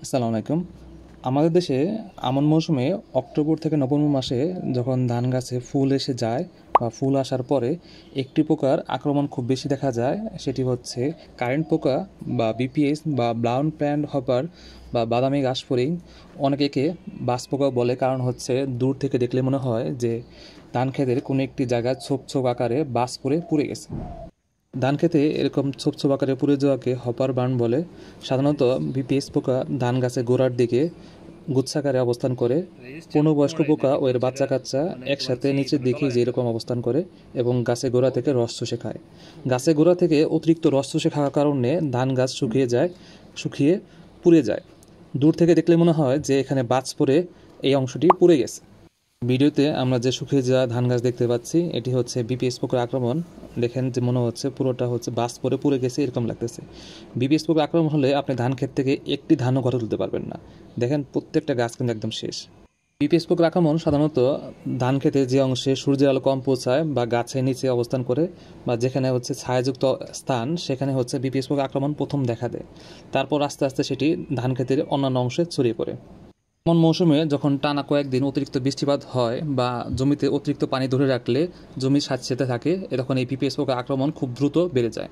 আসসালামু আলাইকুম। আমাদের দেশে আমন মৌসুমে অক্টোবর থেকে নভেম্বর মাসে যখন ধান গাছে ফুল এসে যায় বা ফুল আসার পরে একটি পোকার আক্রমণ খুব বেশি দেখা যায়, সেটি হচ্ছে কারেন্ট পোকা বা বিপিএস বা ব্রাউন প্যান্ট হপার বা বাদামি ঘাসফড়িং। অনেকে একে বাজ পোকা বলে, কারণ হচ্ছে দূর থেকে দেখলে মনে হয় যে ধান ক্ষেতের কোনো একটি জায়গায় ছোপ ছোপ আকারে বাজ পড়ে পুড়ে গেছে। ধান খেতে এরকম ছোপ ছোপ আকারে পুড়ে যাওয়াকে হপার বার্ন বলে। সাধারণত বিপিএস পোকা ধান গাছের গোড়ার দিকে গুচ্ছাকারে অবস্থান করে। পূর্ণবয়স্ক পোকা ও এর বাচ্চা কাচ্চা একসাথে নিচের দিকে যে এরকম অবস্থান করে এবং গাছের গোড়া থেকে রস চুষে খায়। গাছের গোড়া থেকে অতিরিক্ত রস চুষে খাওয়ার কারণে ধান গাছ শুকিয়ে পুড়ে যায়। দূর থেকে দেখলে মনে হয় যে এখানে বাজ পড়ে এই অংশটি পুড়ে গেছে। ভিডিওতে আমরা যে শুকিয়ে যাওয়া ধান গাছ দেখতে পাচ্ছি, এটি হচ্ছে বিপিএস পোকার আক্রমণ। দেখেন যে মনে হচ্ছে পুরোটা হচ্ছে বাজ পরে পুড়ে গেছে, এরকম লাগতেছে। বিপিএস পোকার আক্রমণ হলে আপনি ধান ক্ষেত থেকে একটি ধানও ঘরে তুলতে পারবেন না। দেখেন প্রত্যেকটা গাছ কিন্তু একদম শেষ। বিপিএস পোকার আক্রমণ সাধারণত ধান খেতে যে অংশে সূর্যের আলো কম পৌঁছায় বা গাছের নিচে অবস্থান করে বা যেখানে হচ্ছে ছায়াযুক্ত স্থান, সেখানে হচ্ছে বিপিএস পোকার আক্রমণ প্রথম দেখা দেয়। তারপর আস্তে আস্তে সেটি ধান ক্ষেতের অন্যান্য অংশে ছড়িয়ে পড়ে। এমন মৌসুমে যখন টানা কয়েকদিন অতিরিক্ত বৃষ্টিপাত হয় বা জমিতে অতিরিক্ত পানি ধরে রাখলে জমি স্যাঁতসেঁতে থাকে, তখন এই পিপিএস পোকার আক্রমণ খুব দ্রুত বেড়ে যায়।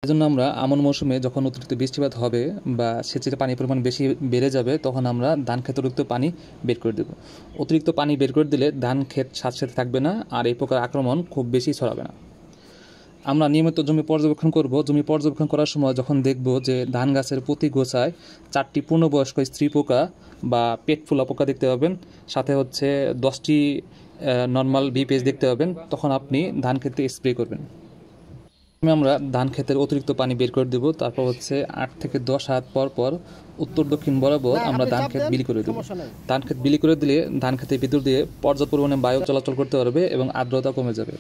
এজন্য আমরা আমন মৌসুমে যখন অতিরিক্ত বৃষ্টিপাত হবে বা সেচের পানির পরিমাণ বেশি বেড়ে যাবে, তখন আমরা ধান ক্ষেতে অতিরিক্ত পানি বের করে দেব। অতিরিক্ত পানি বের করে দিলে ধান ক্ষেত স্যাঁতসেঁতে থাকবে না আর এই পোকার আক্রমণ খুব বেশি ছড়াবে না। আমরা নিয়মিত জমি পর্যবেক্ষণ করব। জমি পর্যবেক্ষণ করার সময় যখন দেখব যে ধান গাছের প্রতি গোছায় 4টি পূর্ণবয়স্ক স্ত্রী পোকা বা পেট ফুলা পোকা দেখতে পাবেন, সাথে হচ্ছে 10টি নর্মাল বিপিএস দেখতে পাবেন, তখন আপনি ধান ক্ষেতে স্প্রে করবেন। আমরা ধান ক্ষেতের অতিরিক্ত পানি বের করে দেব। তারপর হচ্ছে 8 থেকে 10 হাত পর পর উত্তর দক্ষিণ বরাবর আমরা ধান ক্ষেত বিলি করে দেব। ধান ক্ষেত বিলি করে দিলে ধান ক্ষেতের ভিতর দিয়ে পর্যাপ্ত পরিমাণে বায়ু চলাচল করতে পারবে এবং আর্দ্রতা কমে যাবে।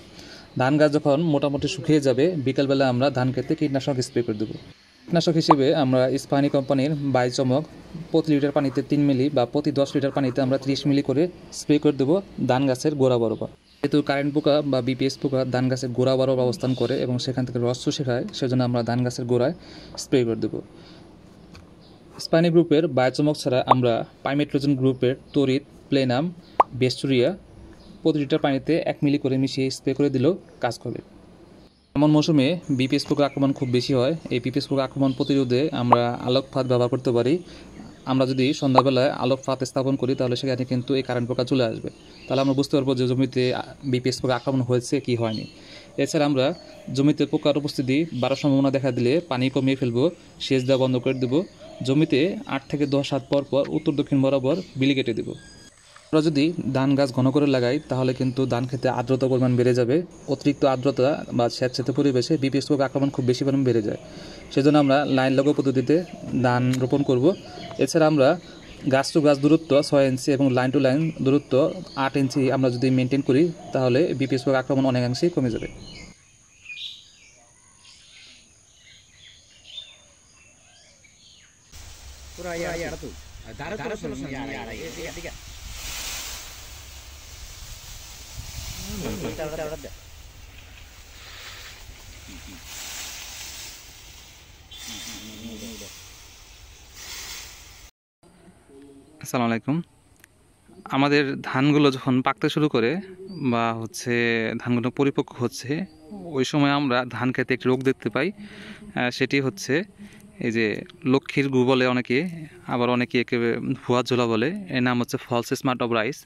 ধান গাছ যখন মোটামুটি শুকিয়ে যাবে, বিকালবেলা আমরা ধান ক্ষেতে কীটনাশক স্প্রে করে দেবো। কীটনাশক হিসেবে আমরা স্পানি কোম্পানির বাইচমক প্রতি লিটার পানিতে 3 মিলি বা প্রতি 10 লিটার পানিতে আমরা 30 মিলি করে স্প্রে করে দেবো ধান গাছের গোড়া বরাবর। যেহেতু কারেন্ট পোকা বা বিপিএস পোকা ধান গাছের গোড়া বরাবর অবস্থান করে এবং সেখান থেকে রস চুষে খায়, সেজন্য আমরা ধান গাছের গোড়ায় স্প্রে করে দেবো। স্পানি গ্রুপের বায়োচমক ছাড়া আমরা পাইমেট্রোজেন গ্রুপের তরিত, প্লেনাম, বেস্টুরিয়া প্রতি লিটার পানিতে 1 মিলি করে মিশিয়ে স্প্রে করে দিলেও কাজ করবে। এমন মৌসুমে বিপিএস পোকার আক্রমণ খুব বেশি হয়। এই বিপিএস পোকার আক্রমণ প্রতিরোধে আমরা আলোক ফাঁদ ব্যবহার করতে পারি। আমরা যদি সন্ধ্যাবেলায় আলোক ফাঁদ স্থাপন করি, তাহলে সেখানে কিন্তু এই কারেন্ট পোকা চলে আসবে। তাহলে আমরা বুঝতে পারবো যে জমিতে বিপিএস পোকা আক্রমণ হয়েছে কি হয়নি। এছাড়া আমরা জমিতে পোকার উপস্থিতি বাড়ার সম্ভাবনা দেখা দিলে পানি কমিয়ে ফেলবো, সেচ দেওয়া বন্ধ করে দেবো। জমিতে 8 থেকে 10 হাত পর পর উত্তর দক্ষিণ বরাবর বিলি কেটে দেবো। আমরা যদি ধান গাছ ঘন করে লাগাই, তাহলে কিন্তু ধান খেতে আর্দ্রতার পরিমাণ বেড়ে যাবে। অতিরিক্ত আর্দ্রতা বা স্যাঁতসেঁতে পরিবেশে বিপিএস পোকার আক্রমণ খুব বেশি পরিমাণ বেড়ে যায়। সেজন্য আমরা লাইন লগো পদ্ধতিতে ধান রোপণ করব। এছাড়া আমরা গাছ টু গাছ দূরত্ব 6 ইঞ্চি এবং লাইন টু লাইন দূরত্ব 8 ইঞ্চি আমরা যদি মেনটেন করি, তাহলে বিপিএস পোকার আক্রমণ অনেকাংশেই কমে যাবে। আসসালামু আলাইকুম। আমাদের ধানগুলো যখন পাকতে শুরু করে বা হচ্ছে ধানগুলো পরিপক্ক হচ্ছে, ওই সময় আমরা ধান খেতে একটি রোগ দেখতে পাই। সেটি হচ্ছে এই যে লক্ষ্মীর গু বলে অনেকে, আবার অনেকে একে ভুয়া ঝোলা বলে। এর নাম হচ্ছে ফলস স্মার্ট অফ রাইস।